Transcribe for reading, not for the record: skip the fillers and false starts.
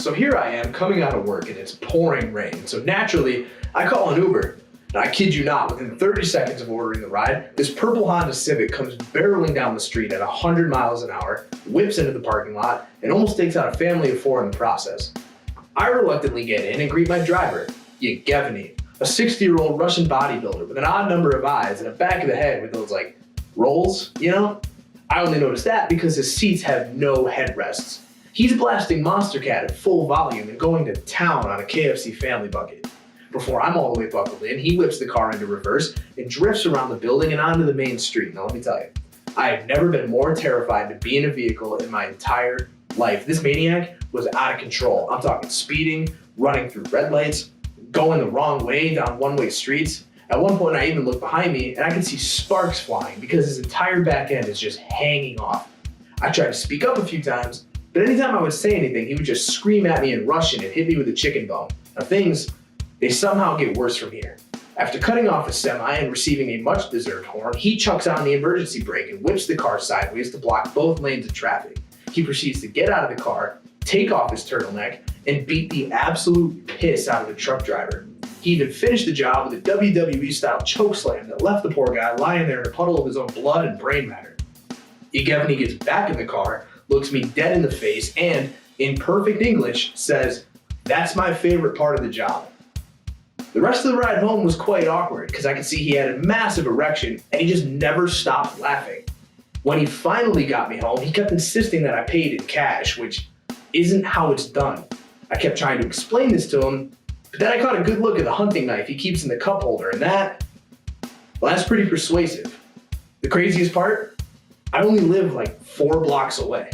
So here I am coming out of work and it's pouring rain. So naturally, I call an Uber. And I kid you not, within 30 seconds of ordering the ride, this purple Honda Civic comes barreling down the street at 100 miles an hour, whips into the parking lot, and almost takes out a family of 4 in the process. I reluctantly get in and greet my driver, Yevgeny, a 60-year-old Russian bodybuilder with an odd number of eyes and a back of the head with those like rolls, you know? I only noticed that because his seats have no headrests. He's blasting Monster Cat at full volume and going to town on a KFC family bucket. Before I'm all the way buckled in, he whips the car into reverse and drifts around the building and onto the main street. Now let me tell you, I have never been more terrified to be in a vehicle in my entire life. This maniac was out of control. I'm talking speeding, running through red lights, going the wrong way down one-way streets. At one point I even looked behind me and I could see sparks flying because his entire back end is just hanging off. I tried to speak up a few times, but anytime I would say anything, he would just scream at me in Russian and hit me with a chicken bone. Now they somehow get worse from here. After cutting off a semi and receiving a much-deserved horn, he chucks on the emergency brake and whips the car sideways to block both lanes of traffic. He proceeds to get out of the car, take off his turtleneck, and beat the absolute piss out of the truck driver. He even finished the job with a WWE-style chokeslam that left the poor guy lying there in a puddle of his own blood and brain matter. Yevgeny gets back in the car, looks me dead in the face, and, in perfect English, says, "That's my favorite part of the job." The rest of the ride home was quite awkward because I could see he had a massive erection and he just never stopped laughing. When he finally got me home, he kept insisting that I paid in cash, which isn't how it's done. I kept trying to explain this to him, but then I caught a good look at the hunting knife he keeps in the cup holder, and that's pretty persuasive. The craziest part? I only live like 4 blocks away.